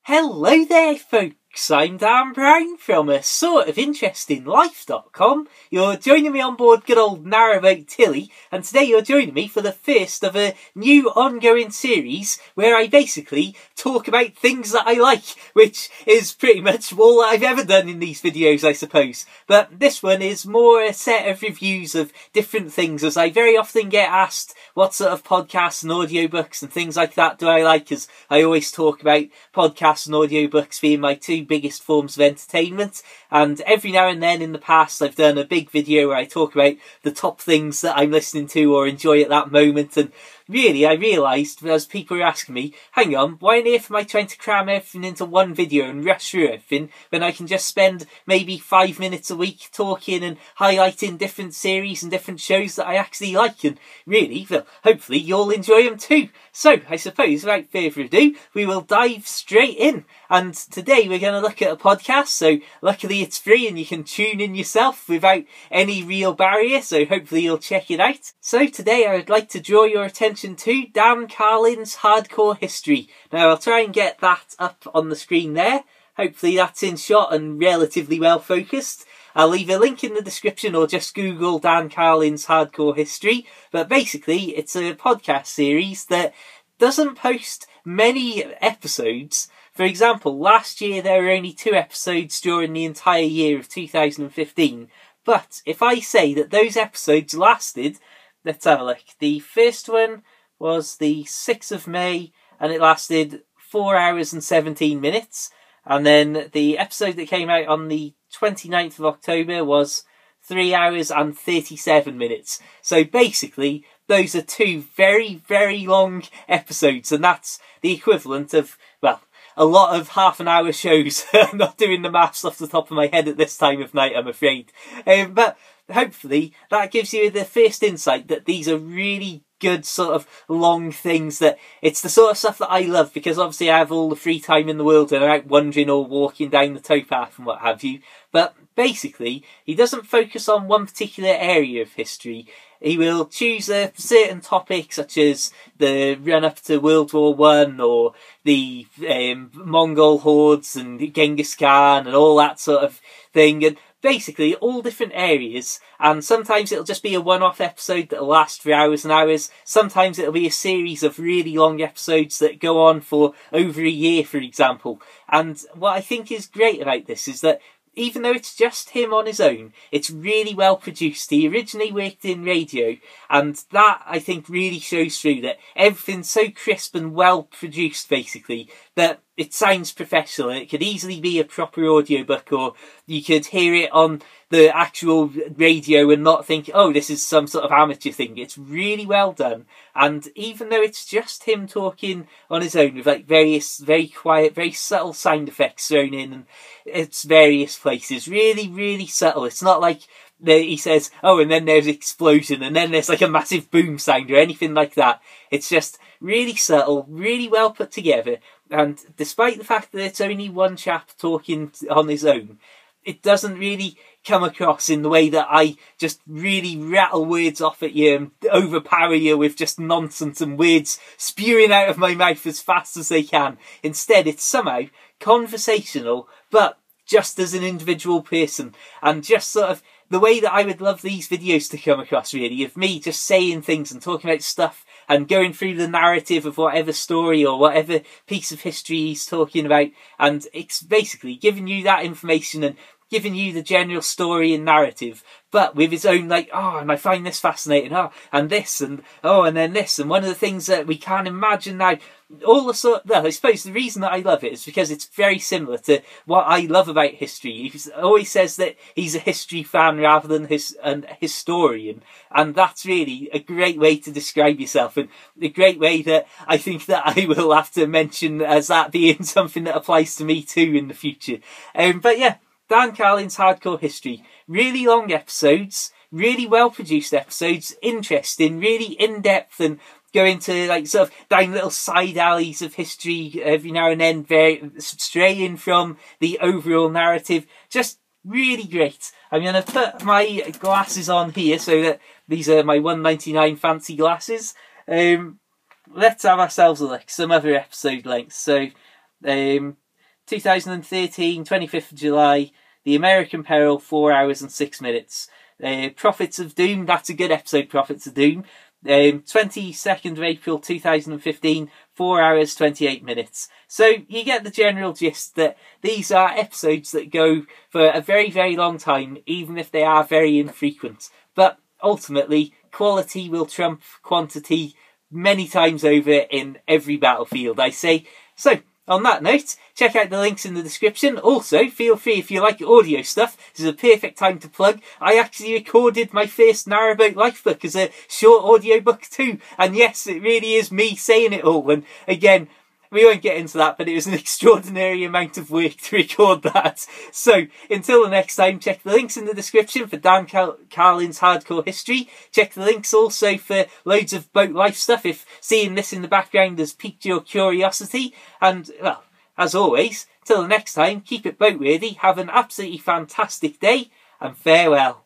Hello there folks, I'm Dan Brown from a sort of interesting life.com. You're joining me on board good old Narrowboat Tilly, and today you're joining me for the first of a new ongoing series where I basically talk about things that I like, which is pretty much all I've ever done in these videos, I suppose. But this one is more a set of reviews of different things, as I very often get asked what sort of podcasts and audiobooks and things like that do I like, as I always talk about podcasts and audiobooks being my two biggest forms of entertainment. And every now and then in the past I've done a big video where I talk about the top things that I'm listening to or enjoy at that moment, and really I realised as people were asking me, hang on, why on earth am I trying to cram everything into one video and rush through everything when I can just spend maybe 5 minutes a week talking and highlighting different series and different shows that I actually like, and really, well, hopefully you'll enjoy them too. So I suppose without further ado, we will dive straight in. And today we're going to look at a podcast, so luckily it's free and you can tune in yourself without any real barrier, so hopefully you'll check it out. So today I would like to draw your attention to Dan Carlin's Hardcore History. Now I'll try and get that up on the screen there. Hopefully that's in shot and relatively well focused. I'll leave a link in the description or just Google Dan Carlin's Hardcore History. But basically it's a podcast series that doesn't post many episodes. For example, last year there were only 2 episodes during the entire year of 2015. But if I say that those episodes lasted, let's have a look. The first one was the 6th of May and it lasted 4 hours and 17 minutes. And then the episode that came out on the 29th of October was 3 hours and 37 minutes. So basically, those are 2 very, very long episodes, and that's the equivalent of, well, a lot of half-an-hour shows. I'm not doing the maths off the top of my head at this time of night, I'm afraid. But hopefully that gives you the first insight that these are really good sort of long things, that it's the sort of stuff that I love, because obviously I have all the free time in the world and I'm out wandering or walking down the towpath and what have you. But basically, he doesn't focus on one particular area of history. He will choose a certain topic, such as the run-up to World War I, or the Mongol hordes and Genghis Khan and all that sort of thing, and basically all different areas. And sometimes it'll just be a one-off episode that'll last for hours and hours. Sometimes it'll be a series of really long episodes that go on for over a year, for example. And what I think is great about this is that even though it's just him on his own, it's really well produced. He originally worked in radio, and that, I think, really shows through, that everything's so crisp and well produced, basically, that it sounds professional. It could easily be a proper audiobook, or you could hear it on the actual radio and not think, oh, this is some sort of amateur thing. It's really well done. And even though it's just him talking on his own with like various very quiet, very subtle sound effects thrown in, and it's various places, really, really subtle. It's not like he says, oh, and then there's an explosion and then there's like a massive boom sound or anything like that. It's just really subtle, really well put together. And despite the fact that it's only one chap talking on his own, it doesn't really come across in the way that I just really rattle words off at you and overpower you with just nonsense and words spewing out of my mouth as fast as they can. Instead, it's somehow conversational, but just as an individual person, and just sort of the way that I would love these videos to come across, really, of me just saying things and talking about stuff and going through the narrative of whatever story or whatever piece of history he's talking about, and it's basically giving you that information and giving you the general story and narrative, but with his own, like, oh, and I find this fascinating, oh, and this, and oh, and then this, and one of the things that we can't imagine now, all the sort, well, I suppose the reason that I love it is because it's very similar to what I love about history. He always says that he's a history fan rather than a historian, and that's really a great way to describe yourself, and a great way that I think that I will have to mention as that being something that applies to me too in the future. But yeah, Dan Carlin's Hardcore History. Really long episodes, really well produced episodes, interesting, really in-depth, and go into like sort of down little side alleys of history every now and then, very straying from the overall narrative. Just really great. I'm going to put my glasses on here so that these are my $1.99 fancy glasses. Let's have ourselves a look. Some other episode lengths. So 2013, 25th of July, The American Peril, 4 hours and 6 minutes. Prophets of Doom, that's a good episode, Prophets of Doom. 22nd of April 2015, 4 hours 28 minutes. So you get the general gist that these are episodes that go for a very, very long time, even if they are very infrequent. But ultimately, quality will trump quantity many times over in every battlefield, I say. So, on that note, check out the links in the description. Also, feel free, if you like audio stuff, this is a perfect time to plug. I actually recorded my first Narrowboat Life book as a short audiobook too. And yes, it really is me saying it all. And again, we won't get into that, but it was an extraordinary amount of work to record that. So, until the next time, check the links in the description for Dan Carlin's Hardcore History. Check the links also for loads of boat life stuff if seeing this in the background has piqued your curiosity. And, well, as always, till the next time, keep it boat worthy, have an absolutely fantastic day, and farewell.